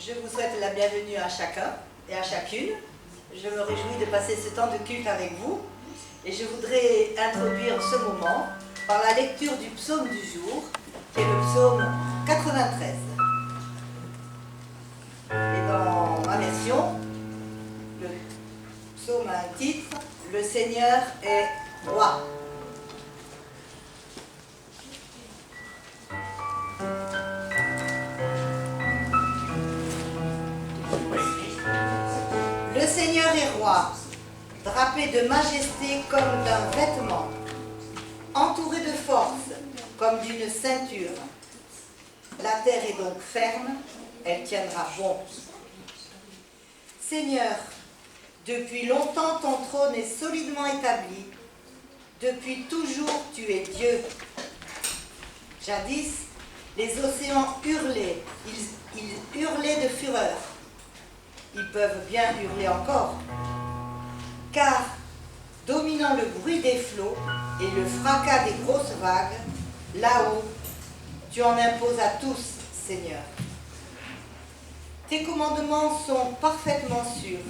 Je vous souhaite la bienvenue à chacun et à chacune. Je me réjouis de passer ce temps de culte avec vous et je voudrais introduire ce moment par la lecture du psaume du jour, qui est le psaume 93. Et dans ma version, le psaume a un titre, « Le Seigneur est roi ». Le Seigneur est roi, drapé de majesté comme d'un vêtement, entouré de force comme d'une ceinture. La terre est donc ferme, elle tiendra bon. Seigneur, depuis longtemps ton trône est solidement établi, depuis toujours tu es Dieu. Jadis, les océans hurlaient, ils hurlaient de fureur. Ils peuvent bien hurler encore, car, dominant le bruit des flots et le fracas des grosses vagues, là-haut, tu en imposes à tous, Seigneur. Tes commandements sont parfaitement sûrs.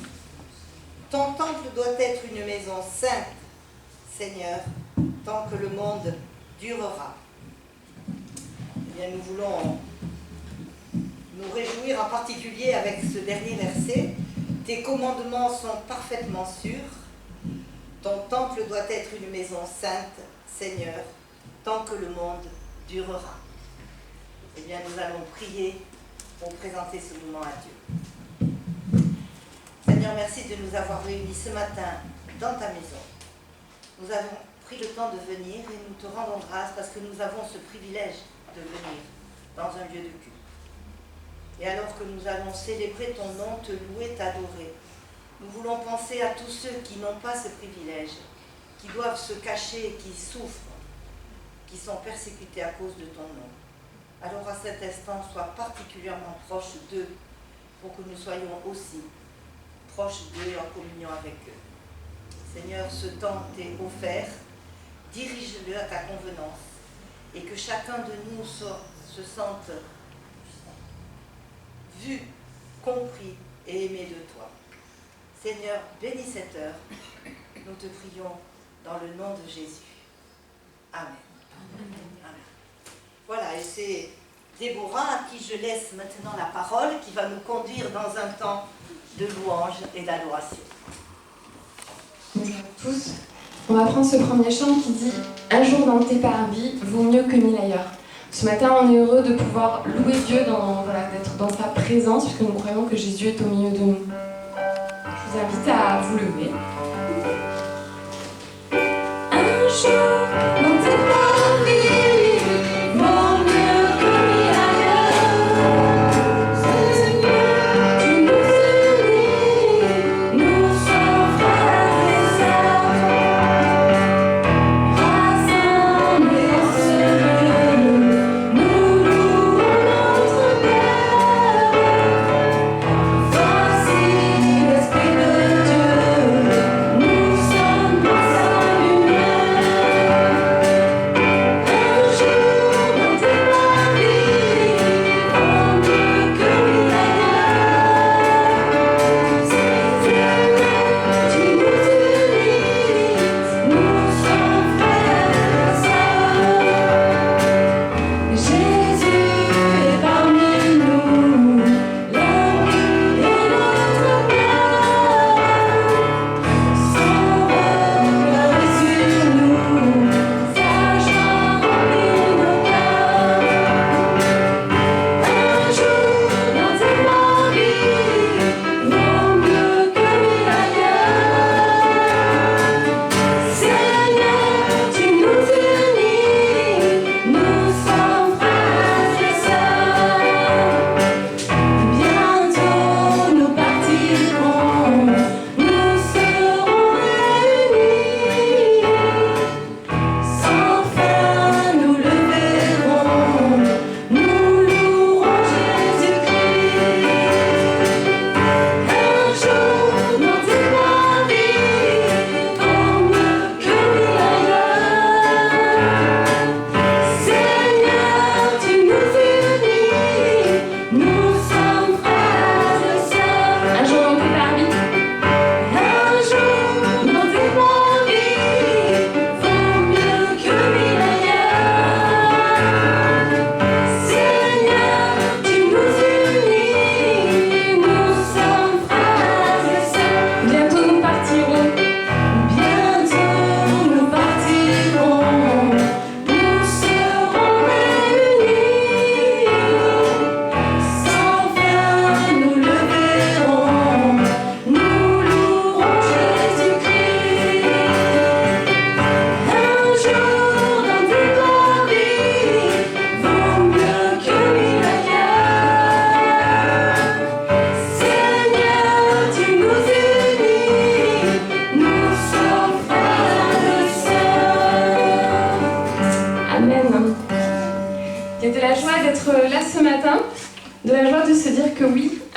Ton temple doit être une maison sainte, Seigneur, tant que le monde durera. Eh bien, nous voulons nous réjouir en particulier avec ce dernier verset. Tes commandements sont parfaitement sûrs. Ton temple doit être une maison sainte, Seigneur, tant que le monde durera. Eh bien, nous allons prier pour présenter ce moment à Dieu. Seigneur, merci de nous avoir réunis ce matin dans ta maison. Nous avons pris le temps de venir et nous te rendons grâce parce que nous avons ce privilège de venir dans un lieu de culte. Et alors que nous allons célébrer ton nom, te louer, t'adorer, nous voulons penser à tous ceux qui n'ont pas ce privilège, qui doivent se cacher, qui souffrent, qui sont persécutés à cause de ton nom. Alors à cet instant, sois particulièrement proche d'eux, pour que nous soyons aussi proches d'eux et en communion avec eux. Seigneur, ce temps t'est offert, dirige-le à ta convenance, et que chacun de nous se sente vu, compris et aimé de toi. Seigneur, bénis cette heure. Nous te prions dans le nom de Jésus. Amen. Amen. Voilà, et c'est Déborah à qui je laisse maintenant la parole, qui va nous conduire dans un temps de louange et d'adoration. Bonjour à tous. On va prendre ce premier chant qui dit « Un jour dans tes parvis vaut mieux que mille ailleurs ». Ce matin, on est heureux de pouvoir louer Dieu, d'être dans sa présence, puisque nous croyons que Jésus est au milieu de nous. Je vous invite à vous lever. Un jour dans tes parvis vaut mieux que mille ailleurs. Seigneur, tu nous unis, nous sommes frères et sœurs, rassemblés en ce lieu. Nous louons notre Père. Voici l'Esprit de Dieu. Nous sommes dans sa lumière.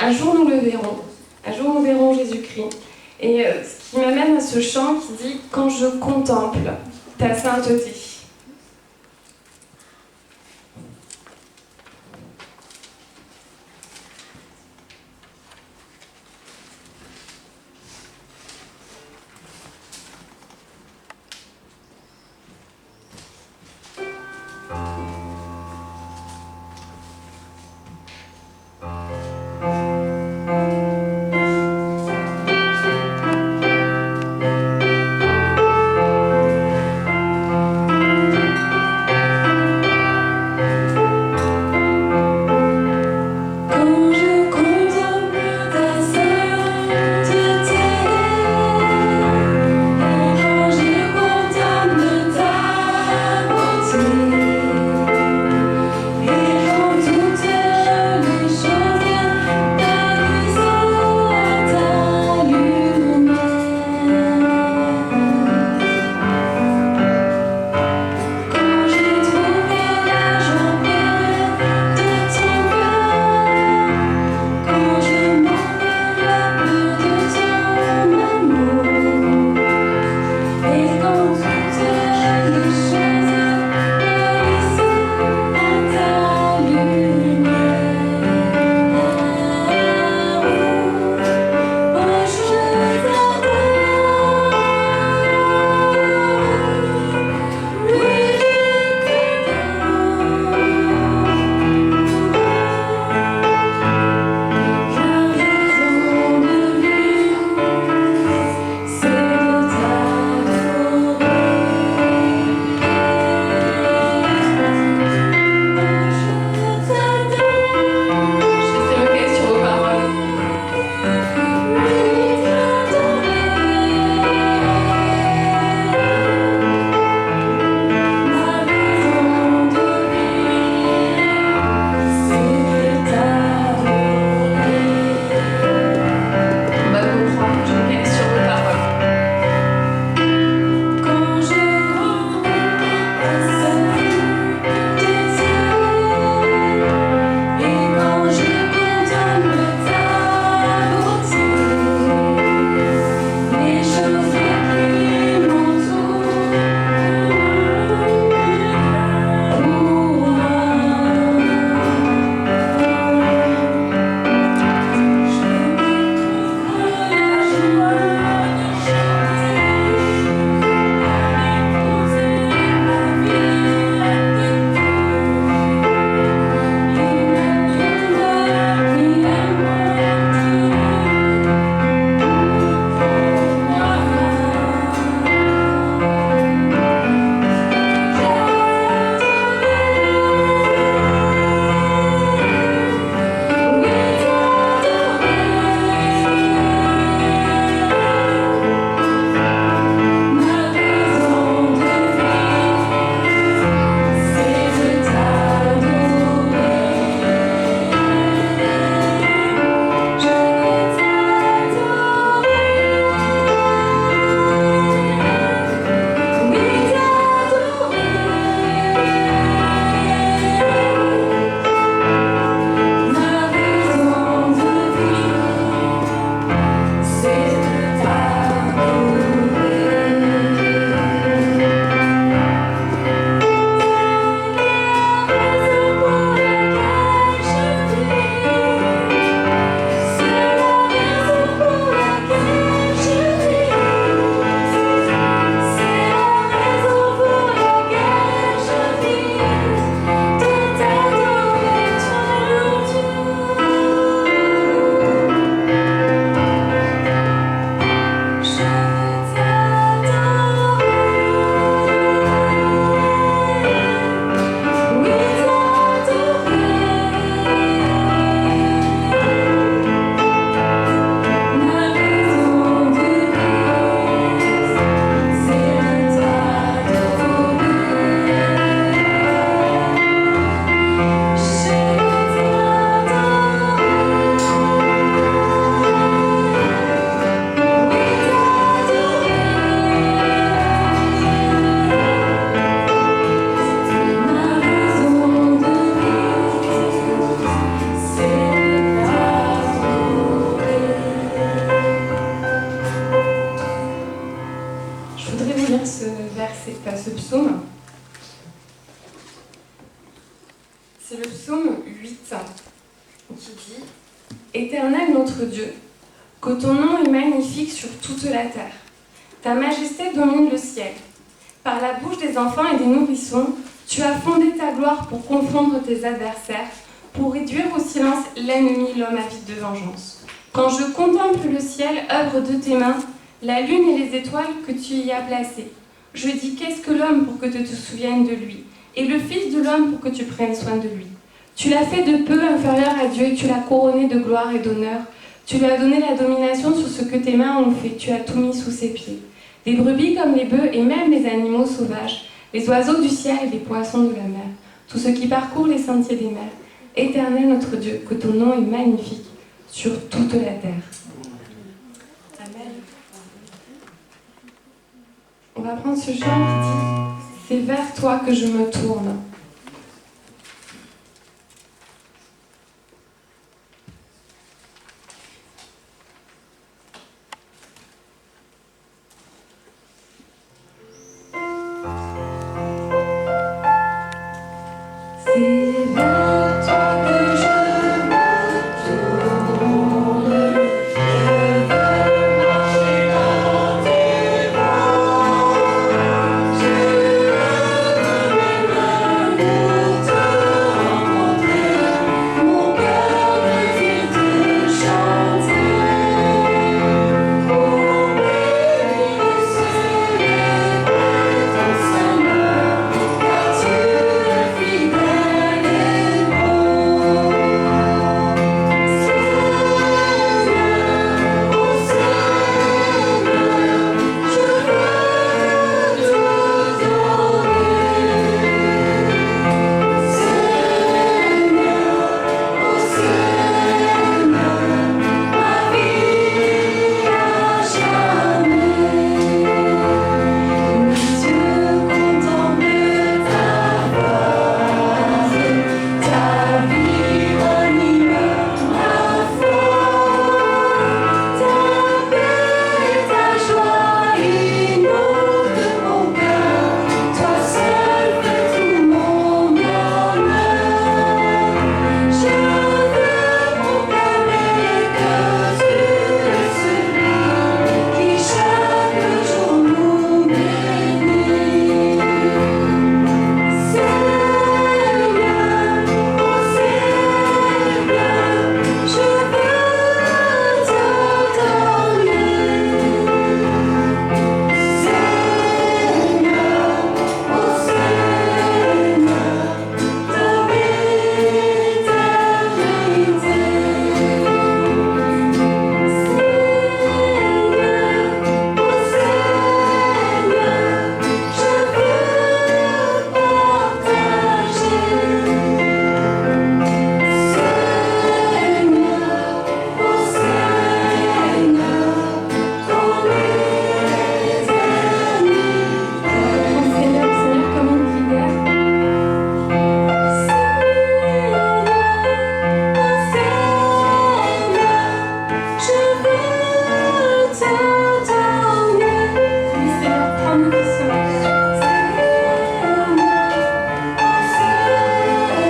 un jour nous le verrons, un jour nous verrons Jésus-Christ. Et ce qui m'amène à ce chant qui dit « Quand je contemple ta sainteté ». ce psaume. C'est le psaume 8 qui dit « Éternel notre Dieu, que ton nom est magnifique sur toute la terre. Ta majesté domine le ciel. Par la bouche des enfants et des nourrissons, tu as fondé ta gloire pour confondre tes adversaires, pour réduire au silence l'ennemi, l'homme avide de vengeance. Quand je contemple le ciel, œuvre de tes mains, la lune et les étoiles que tu y as placées, je dis, qu'est-ce que l'homme pour que tu te souviennes de lui, et le fils de l'homme pour que tu prennes soin de lui. Tu l'as fait de peu inférieur à Dieu, et tu l'as couronné de gloire et d'honneur. Tu lui as donné la domination sur ce que tes mains ont fait, tu as tout mis sous ses pieds. Les brebis comme les bœufs et même les animaux sauvages, les oiseaux du ciel et les poissons de la mer, tout ce qui parcourt les sentiers des mers. Éternel notre Dieu, que ton nom est magnifique sur toute la terre. Amen. On va prendre ce chant qui dit « C'est vers toi que je me tourne ». C'est vers toi que je me tourne, je veux marcher dans tes voies, je veux même pour te rencontrer, mon cœur désire te chanter, pour bénir le soleil et ton Seigneur, car tu es fidèle et bon. Seigneur, oh Seigneur, je veux te donner. Seigneur, oh Seigneur, ma vie à jamais. Mes yeux contemplent ta face, ta vie ranime ma foi, ta paix et ta joie inondent mon cœur, toi seul fais tout mon bonheur. Je veux proclamer que tu es celui qui chaque jour nous bénit. Seigneur, oh Seigneur, je veux te donner. Seigneur, oh Seigneur, dans l'éternité. Seigneur, oh Seigneur, je veux partager. Seigneur, oh Seigneur, dans l'éternité. Seigneur, Seigneur, comme une prière. Je veux te donner. Oui, Seigneur, prends-nous doucement.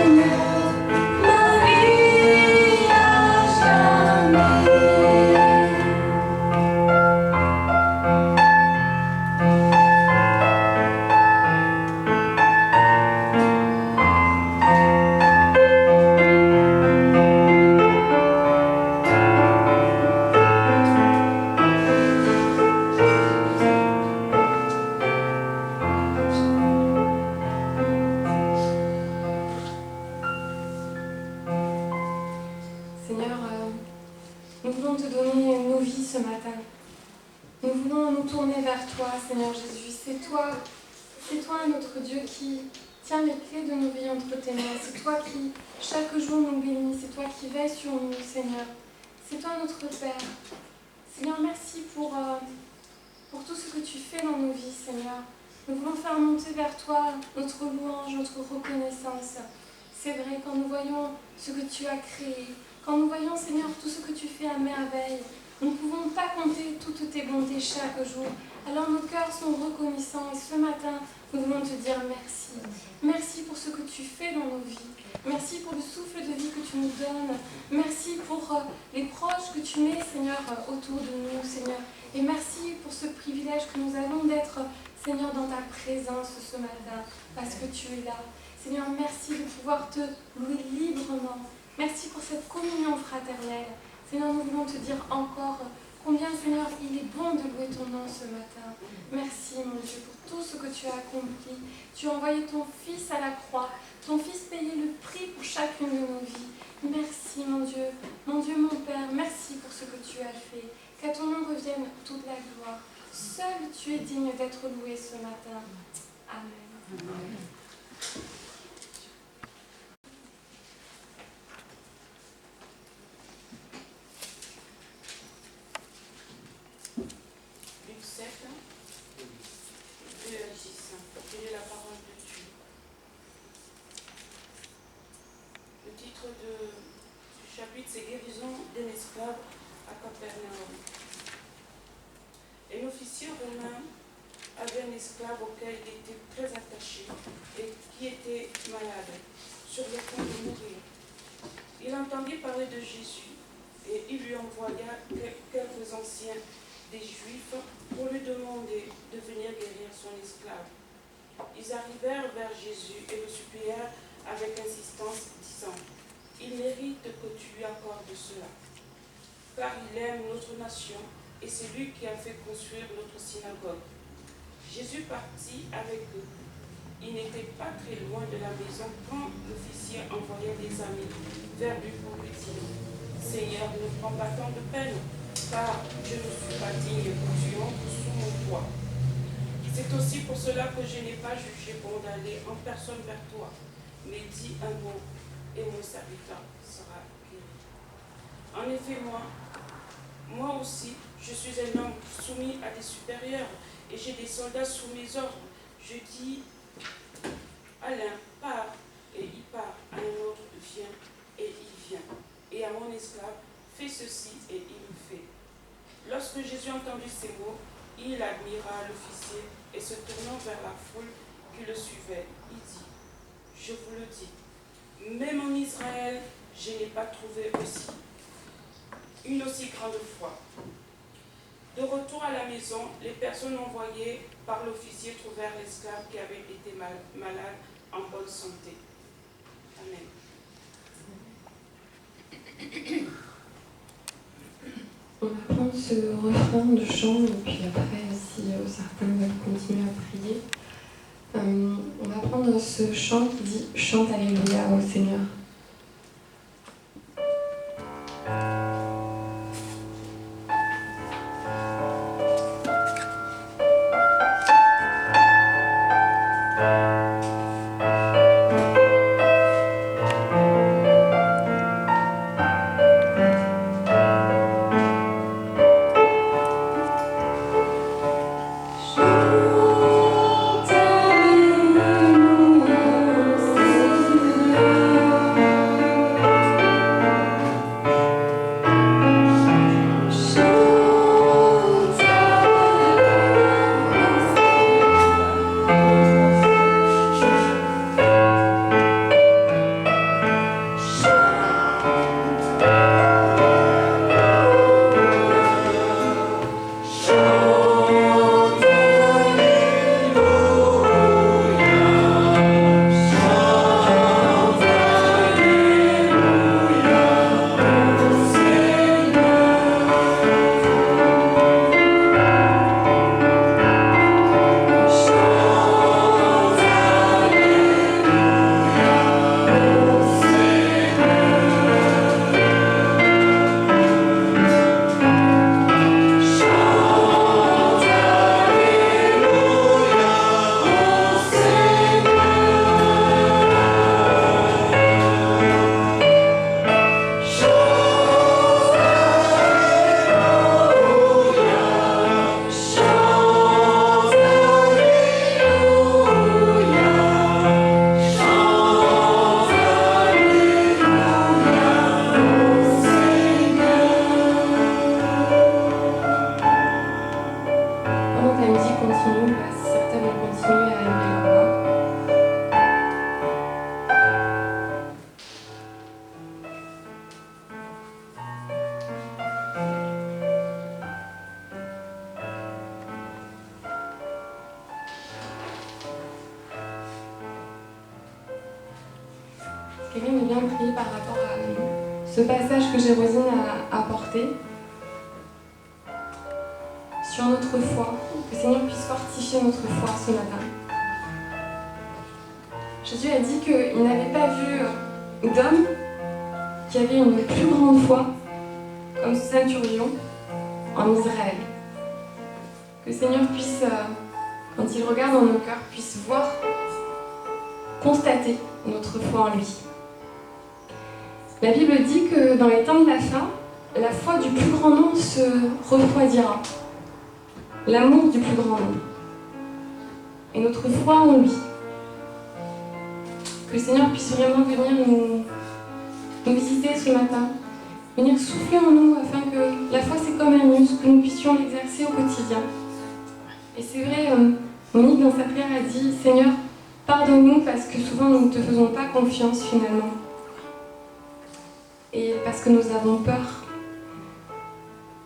Seigneur, ma vie à jamais. Seigneur, nous voulons te donner nos vies ce matin. Nous voulons nous tourner vers toi, Seigneur Jésus. C'est toi notre Dieu qui tient les clés de nos vies entre tes mains. C'est toi qui, chaque jour, nous bénis. C'est toi qui veilles sur nous, Seigneur. C'est toi notre Père. Seigneur, merci pour tout ce que tu fais dans nos vies, Seigneur. Nous voulons faire monter vers toi notre louange, notre reconnaissance. C'est vrai, quand nous voyons ce que tu as créé, quand nous voyons, Seigneur, tout ce que tu fais à merveille, Nous ne pouvons pas compter toutes tes bontés chaque jour. Alors nos cœurs sont reconnaissants et ce matin, nous voulons te dire merci. Merci pour ce que tu fais dans nos vies. Merci pour le souffle de vie que tu nous donnes. Merci pour les proches que tu mets, Seigneur, autour de nous, Seigneur. Et merci pour ce privilège que nous avons d'être, Seigneur, dans ta présence ce matin, parce que tu es là. Seigneur, merci de pouvoir te louer librement. Merci pour cette communion fraternelle. Seigneur, nous voulons te dire encore combien, Seigneur, il est bon de louer ton nom ce matin. Merci, mon Dieu, pour tout ce que tu as accompli. Tu as envoyé ton Fils à la croix. Ton Fils payait le prix pour chacune de nos vies. Merci, mon Dieu, mon Père, merci pour ce que tu as fait. Qu'à ton nom revienne toute la gloire. Seul tu es digne d'être loué ce matin. Amen. Amen. Luc 7, 2 à 6. Quelle est la parole de Dieu? Le titre du chapitre, c'est Guérison d'un esclave à Capernaum. Un officier romain avait un esclave auquel il était très attaché et qui était malade, sur le point de mourir. Il entendit parler de Jésus et il lui envoya quelques anciens des Juifs pour lui demander de venir guérir son esclave. Ils arrivèrent vers Jésus et le supplièrent avec insistance, disant: « Il mérite que tu lui accordes cela, car il aime notre nation et c'est lui qui a fait construire notre synagogue. » Jésus partit avec eux. Il n'était pas très loin de la maison quand l'officier envoya des amis vers lui pour lui dire: « Seigneur, ne prends pas tant de peine, car je ne suis pas digne que tu entres sous mon toit. C'est aussi pour cela que je n'ai pas jugé bon d'aller en personne vers toi, mais dis un mot et mon serviteur sera guéri. » En effet, moi aussi, je suis un homme soumis à des supérieurs et j'ai des soldats sous mes ordres. Je dis à l'un, pars, et il part, à un autre, viens, et il vient. Et à mon esclave, fais ceci, et il le fait. Lorsque Jésus entendit ces mots, il admira l'officier et se tournant vers la foule qui le suivait, il dit: « Je vous le dis, même en Israël, je n'ai pas trouvé une aussi grande foi. » De retour à la maison, les personnes envoyées par l'officier trouvèrent l'esclave qui avait été malade en bonne santé. Amen. On va prendre ce refrain de chant et puis après, si certains veulent continuer à prier, on va prendre ce chant qui dit « Chante Alléluia au Seigneur ». Chante Alléluia au Seigneur. continuent, certains vont continuer à aimer leur voix. Quelqu'un veut bien prier par rapport à ce passage que Gérosine a apporté sur notre foi, que le Seigneur puisse fortifier notre foi ce matin. Jésus a dit qu'il n'avait pas vu d'homme qui avait une plus grande foi comme ce centurion en Israël. Que le Seigneur puisse, quand il regarde dans nos cœurs, puisse voir, constater notre foi en lui. La Bible dit que dans les temps de la fin, la foi du plus grand nombre se refroidira. L'amour du plus grand nombre. Et notre foi en lui. Que le Seigneur puisse vraiment venir nous visiter ce matin. Venir souffler en nous afin que la foi c'est comme un muscle, que nous puissions l'exercer au quotidien. Et c'est vrai, Monique dans sa prière a dit « Seigneur, pardonne-nous parce que souvent nous ne te faisons pas confiance finalement. Et parce que nous avons peur.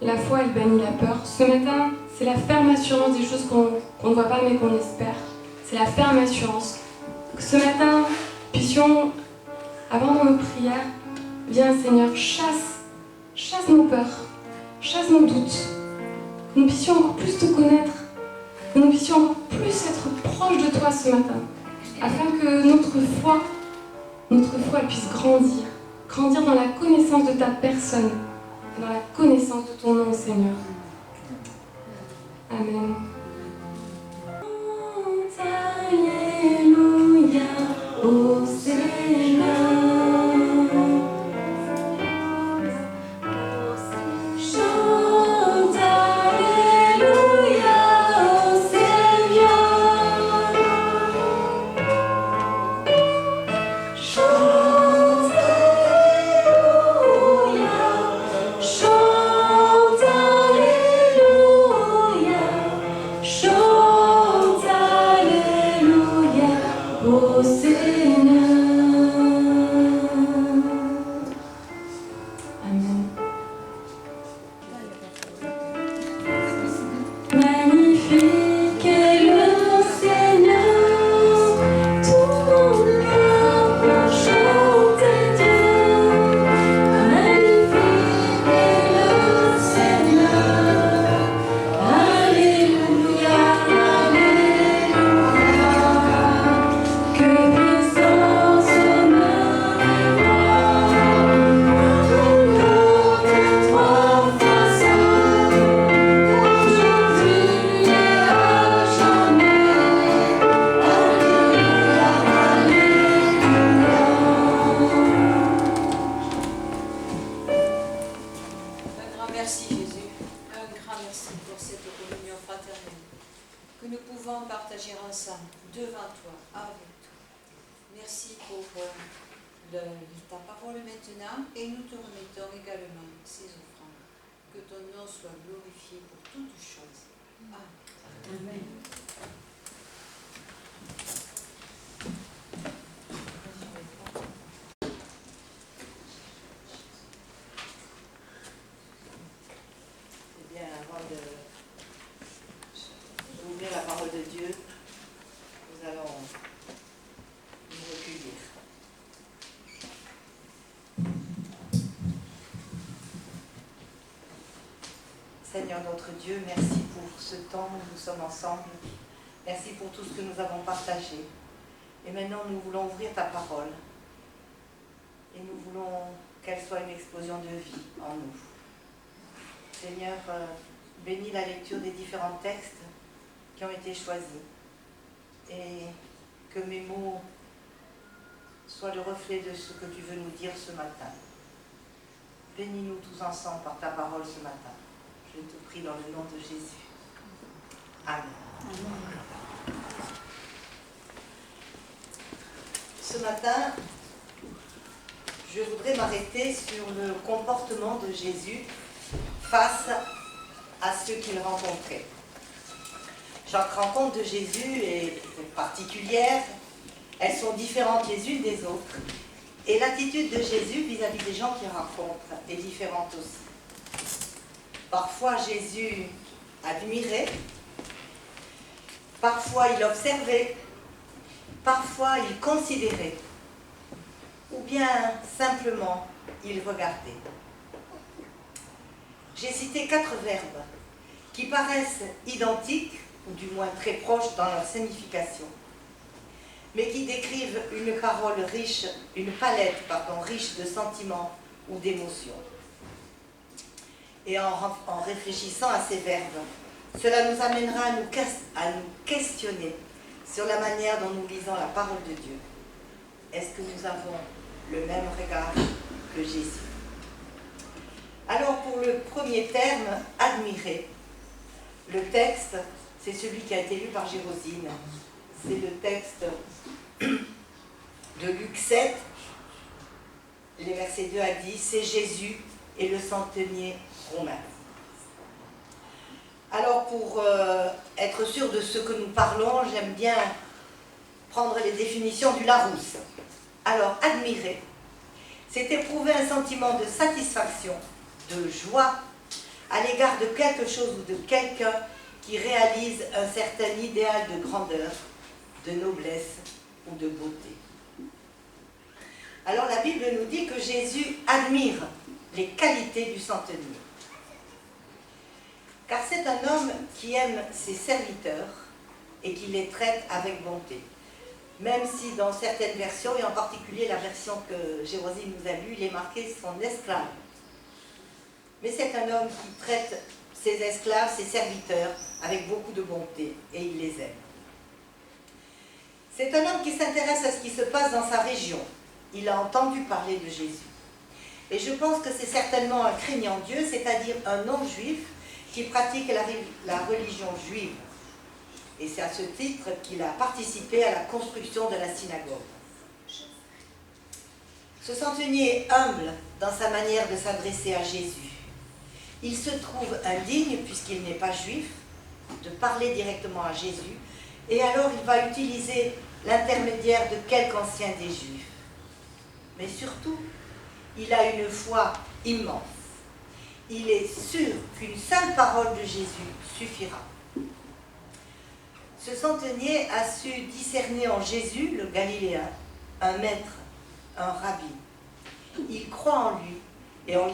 La foi, elle bannit la peur. Ce matin, c'est la ferme assurance des choses qu'on ne voit pas mais qu'on espère. C'est la ferme assurance. Que ce matin, puissions, avant dans nos prières, viens Seigneur, chasse nos peurs, chasse nos doutes. Que nous puissions encore plus te connaître. Que nous puissions encore plus être proches de toi ce matin. Afin que notre foi elle puisse grandir. Grandir dans la connaissance de ta personne, dans la connaissance de ton nom, Seigneur. Amen. Alléluia, ô Seigneur. Chante Alléluia, ô Seigneur. Chante ta parole maintenant et nous te remettons également ces offrandes. Que ton nom soit glorifié pour toutes choses. Amen. Amen. Eh bien, avant d'ouvrir la parole de Dieu, nous allons nous recueillir. Seigneur notre Dieu, merci pour ce temps où nous sommes ensemble. Merci pour tout ce que nous avons partagé. Et maintenant, nous voulons ouvrir ta parole. Et nous voulons qu'elle soit une explosion de vie en nous. Seigneur, bénis la lecture des différents textes qui ont été choisis. Et que mes mots soient le reflet de ce que tu veux nous dire ce matin. Bénis-nous tous ensemble par ta parole ce matin. Je te prie dans le nom de Jésus. Amen. Amen. Ce matin, je voudrais m'arrêter sur le comportement de Jésus face à ceux qu'il rencontrait. Chaque rencontre de Jésus est particulière, elles sont différentes les unes des autres, et l'attitude de Jésus vis-à-vis des gens qu'il rencontre est différente aussi. Parfois Jésus admirait, parfois il observait, parfois il considérait, ou bien simplement il regardait. J'ai cité 4 verbes qui paraissent identiques, ou du moins très proches dans leur signification, mais qui décrivent une parole riche, une palette, riche de sentiments ou d'émotions. Et en réfléchissant à ces verbes, cela nous amènera à nous questionner sur la manière dont nous lisons la parole de Dieu. Est-ce que nous avons le même regard que Jésus? Alors pour le premier terme, admirer, le texte, c'est celui qui a été lu par Jérosine. C'est le texte de Luc 7, les versets 2 à 10, c'est Jésus et le centenier romain. Alors pour être sûr de ce que nous parlons, j'aime bien prendre les définitions du Larousse. Alors admirer, c'est éprouver un sentiment de satisfaction, de joie à l'égard de quelque chose ou de quelqu'un qui réalise un certain idéal de grandeur, de noblesse ou de beauté. Alors la Bible nous dit que Jésus admire les qualités du centenier. Car c'est un homme qui aime ses serviteurs et qui les traite avec bonté. Même si dans certaines versions, et en particulier la version que Jérosine nous a lue, il est marqué son esclave. Mais c'est un homme qui traite ses esclaves, ses serviteurs, avec beaucoup de bonté, et il les aime. C'est un homme qui s'intéresse à ce qui se passe dans sa région. Il a entendu parler de Jésus. Et je pense que c'est certainement un craignant Dieu, c'est-à-dire un non-juif qui pratique la religion juive. Et c'est à ce titre qu'il a participé à la construction de la synagogue. Ce centenier est humble dans sa manière de s'adresser à Jésus. Il se trouve indigne, puisqu'il n'est pas juif, de parler directement à Jésus, et alors il va utiliser l'intermédiaire de quelque ancien des Juifs. Mais surtout, il a une foi immense. Il est sûr qu'une seule parole de Jésus suffira. Ce centenier a su discerner en Jésus, le Galiléen, un maître, un rabbi. Il croit en lui et en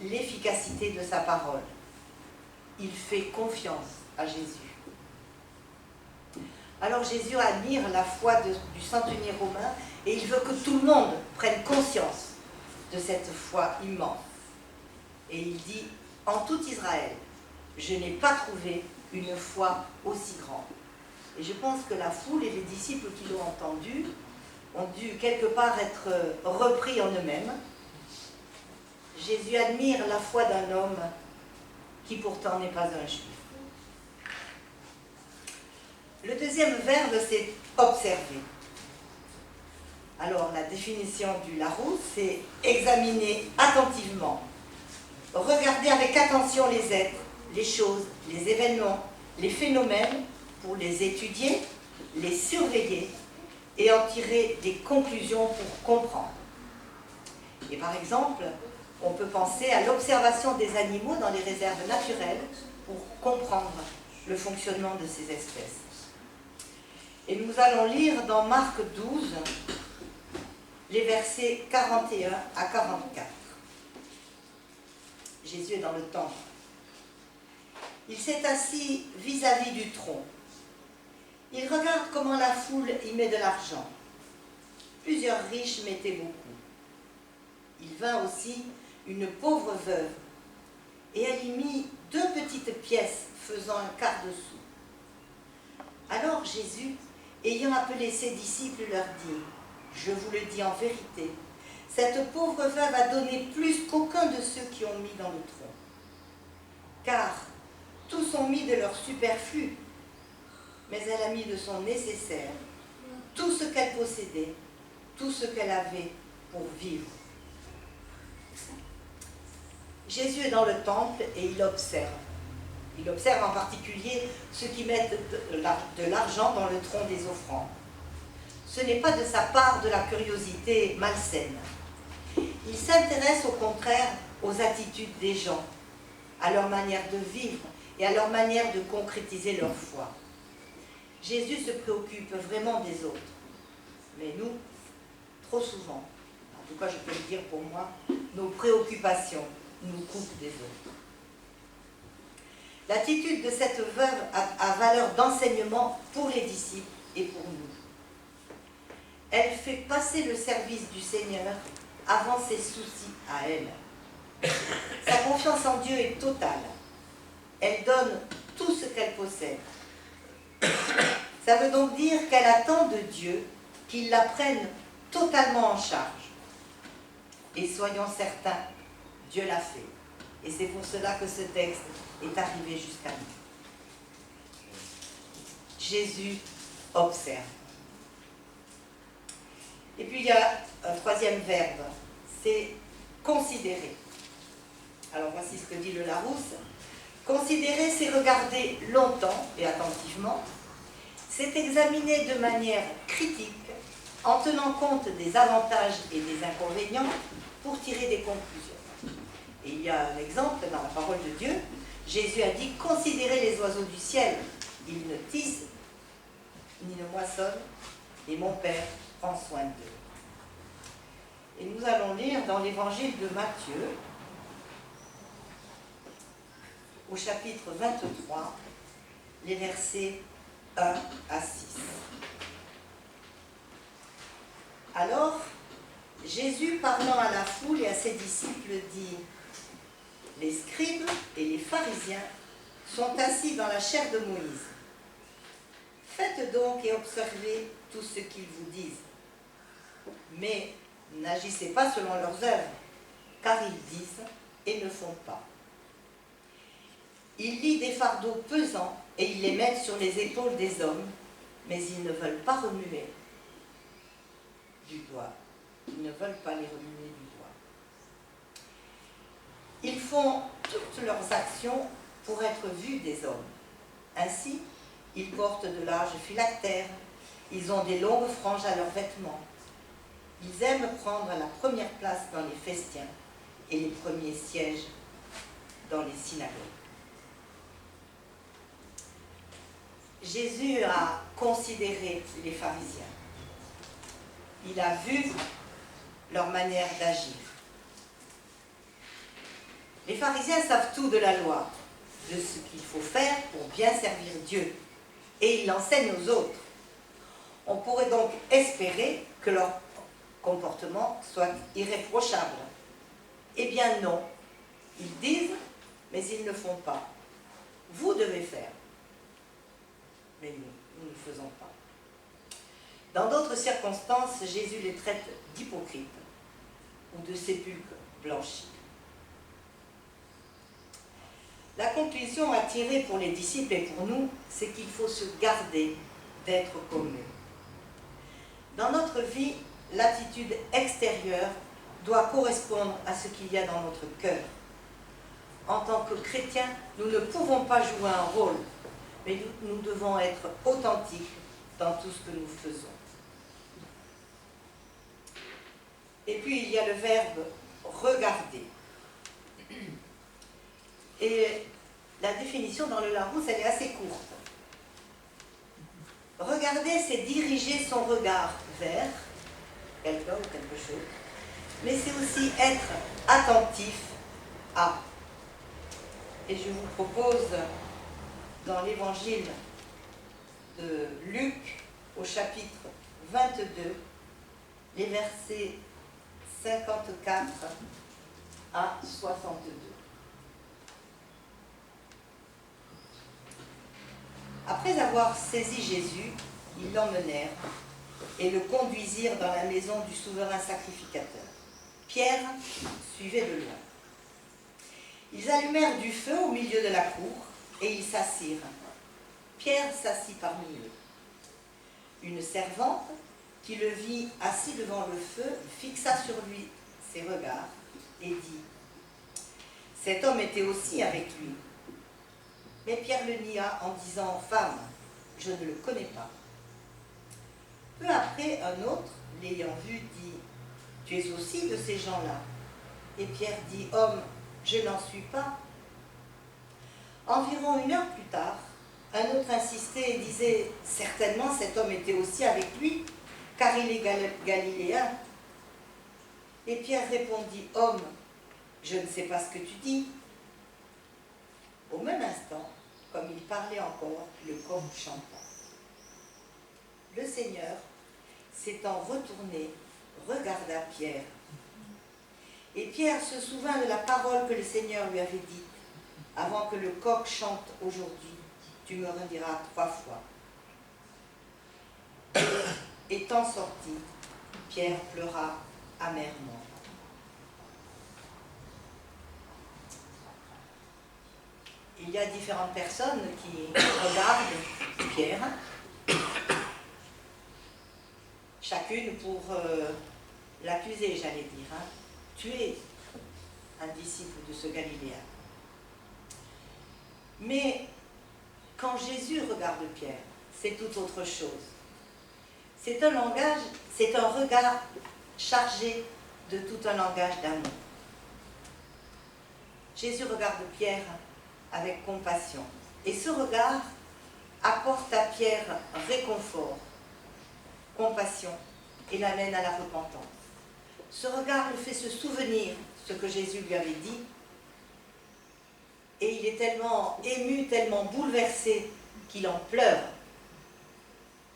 l'efficacité de sa parole. Il fait confiance à Jésus. Alors Jésus admire la foi du centenier romain et il veut que tout le monde prenne conscience de cette foi immense. Et il dit, en tout Israël, je n'ai pas trouvé une foi aussi grande. Et je pense que la foule et les disciples qui l'ont entendu ont dû quelque part être repris en eux-mêmes. Jésus admire la foi d'un homme qui pourtant n'est pas un juif. Le deuxième verbe, c'est observer. Alors, la définition du Larousse, c'est examiner attentivement, regarder avec attention les êtres, les choses, les événements, les phénomènes, pour les étudier, les surveiller et en tirer des conclusions pour comprendre. Et par exemple, on peut penser à l'observation des animaux dans les réserves naturelles pour comprendre le fonctionnement de ces espèces. Et nous allons lire dans Marc 12, les versets 41 à 44. Jésus est dans le temple. Il s'est assis vis-à-vis du trône. Il regarde comment la foule y met de l'argent. Plusieurs riches mettaient beaucoup. Il vint aussi une pauvre veuve, et elle y mit 2 petites pièces faisant un quart de sou. Alors Jésus, ayant appelé ses disciples, leur dit, « Je vous le dis en vérité, cette pauvre veuve a donné plus qu'aucun de ceux qui ont mis dans le trône. Car tous ont mis de leur superflu, mais elle a mis de son nécessaire, tout ce qu'elle possédait, tout ce qu'elle avait pour vivre. » Jésus est dans le temple et il observe. Il observe en particulier ceux qui mettent de l'argent dans le tronc des offrandes. Ce n'est pas de sa part de la curiosité malsaine. Il s'intéresse au contraire aux attitudes des gens, à leur manière de vivre et à leur manière de concrétiser leur foi. Jésus se préoccupe vraiment des autres. Mais nous, trop souvent, en tout cas je peux le dire pour moi, nos préoccupations nous coupent des autres. L'attitude de cette veuve a valeur d'enseignement pour les disciples et pour nous. Elle fait passer le service du Seigneur avant ses soucis à elle. Sa confiance en Dieu est totale. Elle donne tout ce qu'elle possède. Ça veut donc dire qu'elle attend de Dieu qu'il la prenne totalement en charge. Et soyons certains, Dieu l'a fait. Et c'est pour cela que ce texte est arrivé jusqu'à nous. Jésus observe. Et puis il y a un troisième verbe, c'est considérer. Alors voici ce que dit le Larousse. Considérer, c'est regarder longtemps et attentivement, c'est examiner de manière critique en tenant compte des avantages et des inconvénients pour tirer des conclusions. Et il y a un exemple dans la parole de Dieu. Jésus a dit « Considérez les oiseaux du ciel, ils ne tissent ni ne moissonnent, et mon Père prend soin d'eux. » Et nous allons lire dans l'évangile de Matthieu, au chapitre 23, les versets 1 à 6. Alors, Jésus, parlant à la foule et à ses disciples, dit « Les scribes et les pharisiens sont assis dans la chaire de Moïse. Faites donc et observez tout ce qu'ils vous disent. Mais n'agissez pas selon leurs œuvres, car ils disent et ne font pas. Ils lient des fardeaux pesants et ils les mettent sur les épaules des hommes, mais ils ne veulent pas remuer du doigt. Ils ne veulent pas les remuer du doigt. Ils font toutes leurs actions pour être vus des hommes. Ainsi, ils portent de larges phylactères, ils ont des longues franges à leurs vêtements. Ils aiment prendre la première place dans les festins et les premiers sièges dans les synagogues. Jésus a considéré les pharisiens. Il a vu leur manière d'agir. Les pharisiens savent tout de la loi, de ce qu'il faut faire pour bien servir Dieu, et ils l'enseignent aux autres. On pourrait donc espérer que leur comportement soit irréprochable. Eh bien non, ils disent, mais ils ne font pas. Vous devez faire. Mais nous ne le faisons pas. Dans d'autres circonstances, Jésus les traite d'hypocrites ou de sépulcres blanchis. La conclusion à tirer pour les disciples et pour nous, c'est qu'il faut se garder d'être comme eux. Dans notre vie, l'attitude extérieure doit correspondre à ce qu'il y a dans notre cœur. En tant que chrétiens, nous ne pouvons pas jouer un rôle, mais nous devons être authentiques dans tout ce que nous faisons. Et puis il y a le verbe regarder. Et la définition dans le Larousse, elle est assez courte. Regarder, c'est diriger son regard vers quelqu'un ou quelque chose, mais c'est aussi être attentif à. Et je vous propose, dans l'évangile de Luc, au chapitre 22, les versets 54 à 62. Après avoir saisi Jésus, ils l'emmenèrent et le conduisirent dans la maison du souverain sacrificateur. Pierre suivait de loin. Ils allumèrent du feu au milieu de la cour et ils s'assirent. Pierre s'assit parmi eux. Une servante, qui le vit assis devant le feu, fixa sur lui ses regards et dit « Cet homme était aussi avec lui. » Mais Pierre le nia en disant « Femme, je ne le connais pas ». Peu après, un autre, l'ayant vu, dit « Tu es aussi de ces gens-là ». Et Pierre dit « Homme, je n'en suis pas ». Environ 1 heure plus tard, un autre insistait et disait « Certainement cet homme était aussi avec lui, car il est galiléen ». Et Pierre répondit « Homme, je ne sais pas ce que tu dis ». Au même instant, comme il parlait encore, le coq chanta. Le Seigneur, s'étant retourné, regarda Pierre. Et Pierre se souvint de la parole que le Seigneur lui avait dite. Avant que le coq chante aujourd'hui, tu me rediras 3 fois. Et étant sorti, Pierre pleura amèrement. Il y a différentes personnes qui regardent Pierre, chacune pour l'accuser, j'allais dire. Tu es un disciple de ce Galiléen. Mais quand Jésus regarde Pierre, c'est tout autre chose. C'est un langage, c'est un regard chargé de tout un langage d'amour. Jésus regarde Pierre avec compassion. Et ce regard apporte à Pierre réconfort, compassion et l'amène à la repentance. Ce regard le fait se souvenir ce que Jésus lui avait dit et il est tellement ému, tellement bouleversé qu'il en pleure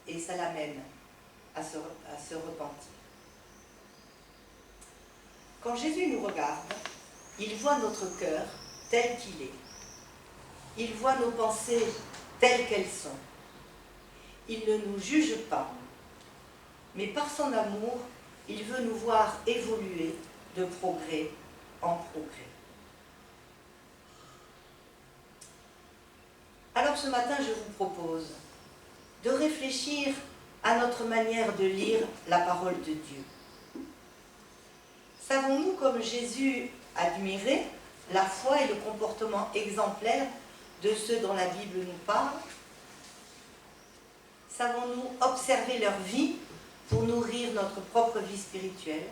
et ça l'amène à se repentir. Quand Jésus nous regarde, il voit notre cœur tel qu'il est. Il voit nos pensées telles qu'elles sont. Il ne nous juge pas, mais par son amour, il veut nous voir évoluer de progrès en progrès. Alors ce matin, je vous propose de réfléchir à notre manière de lire la parole de Dieu. Savons-nous, comme Jésus, admirer la foi et le comportement exemplaire de ceux dont la Bible nous parle? Savons-nous observer leur vie pour nourrir notre propre vie spirituelle?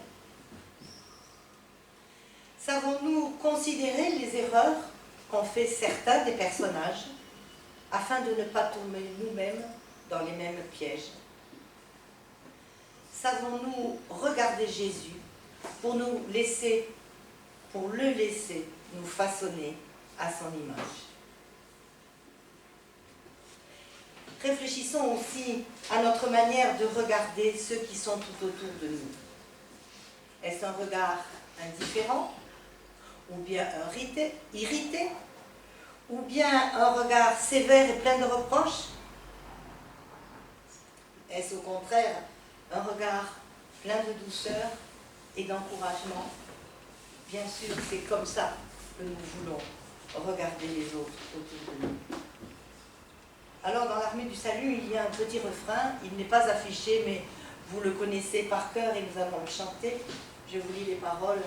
Savons-nous considérer les erreurs qu'ont fait certains des personnages afin de ne pas tomber nous-mêmes dans les mêmes pièges? Savons-nous regarder Jésus pour le laisser nous façonner à son image? Réfléchissons aussi à notre manière de regarder ceux qui sont tout autour de nous. Est-ce un regard indifférent, ou bien irrité, ou bien un regard sévère et plein de reproches? Est-ce au contraire un regard plein de douceur et d'encouragement? Bien sûr, c'est comme ça que nous voulons regarder les autres autour de nous. Alors, dans l'armée du salut, il y a un petit refrain, il n'est pas affiché, mais vous le connaissez par cœur et nous allons le chanter. Je vous lis les paroles.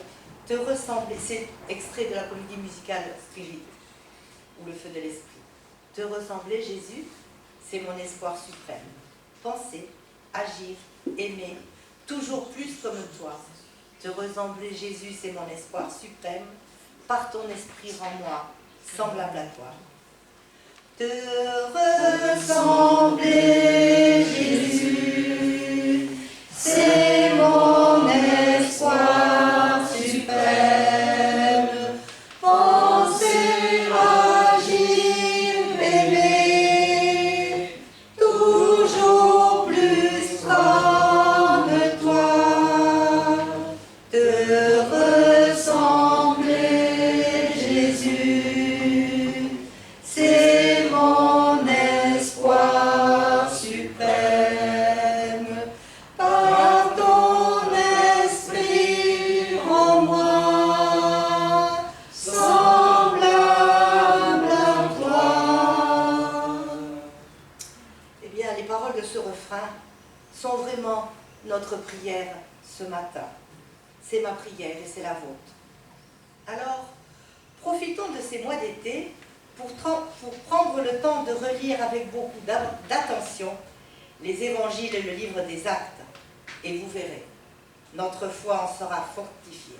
Te ressembler, c'est extrait de la comédie musicale Spirit, ou le feu de l'esprit. Te ressembler, Jésus, c'est mon espoir suprême. Penser, agir, aimer, toujours plus comme toi. Te ressembler, Jésus, c'est mon espoir suprême. Par ton esprit, rends-moi semblable à toi. Te ressembler, Jésus, c'est mon espoir suprême. Penser, agir, aimer, toujours plus comme toi. Te ressembler, Jésus, c'est mon espoir suprême. Par ton esprit en moi, semblable à toi. Eh bien, les paroles de ce refrain sont vraiment notre prière ce matin. C'est ma prière et c'est la vôtre. Alors, profitons de ces mois d'été pour prendre le temps de relire avec beaucoup d'attention les évangiles et le livre des Actes. Et vous verrez, notre foi en sera fortifiée.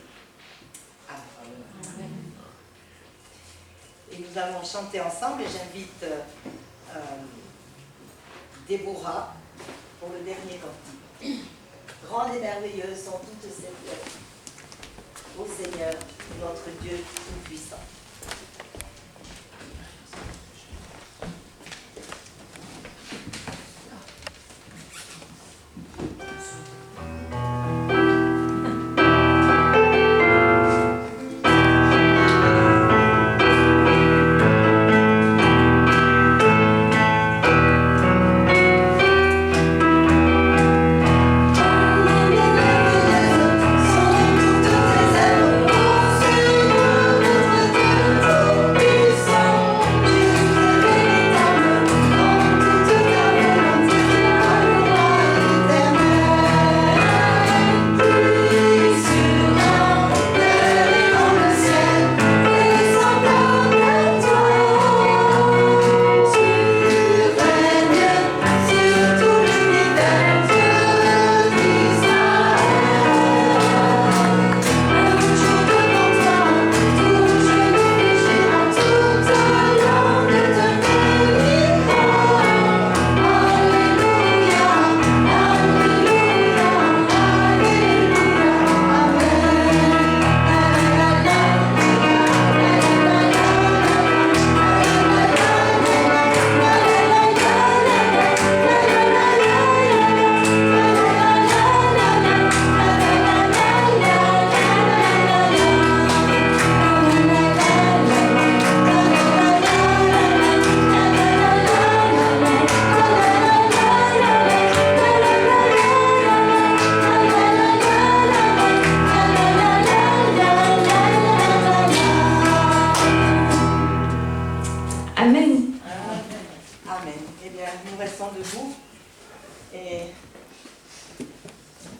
Amen. Et nous allons chanter ensemble et j'invite Déborah pour le dernier cantique. Grande et merveilleuse sont toutes ces œuvres. Ô Seigneur, notre Dieu tout-puissant.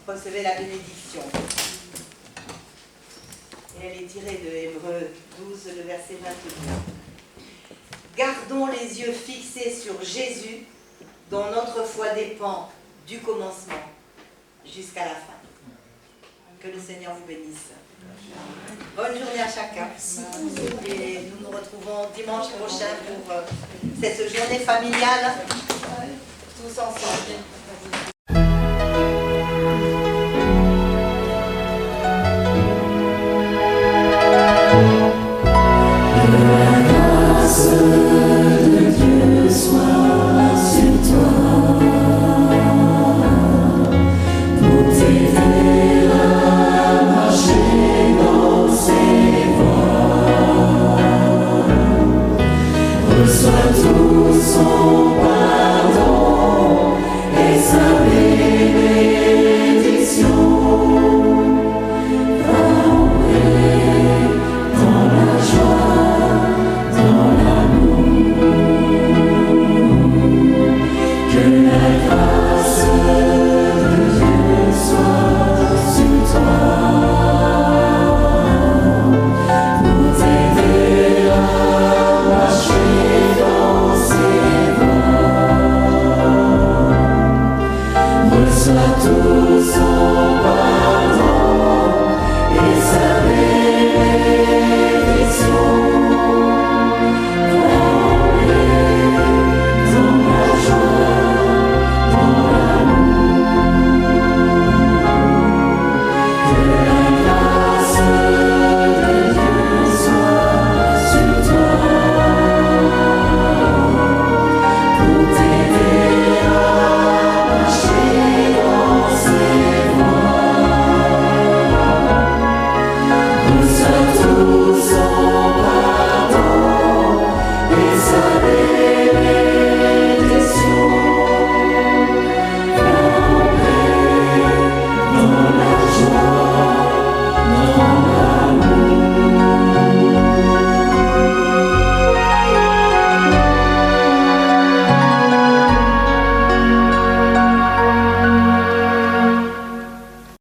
Recevez la bénédiction. Et elle est tirée de Hébreux 12, le verset 22. Gardons les yeux fixés sur Jésus, dont notre foi dépend du commencement jusqu'à la fin. Que le Seigneur vous bénisse. Bonne journée à chacun. Et nous nous retrouvons dimanche prochain pour cette journée familiale, tous ensemble. Reçois tout son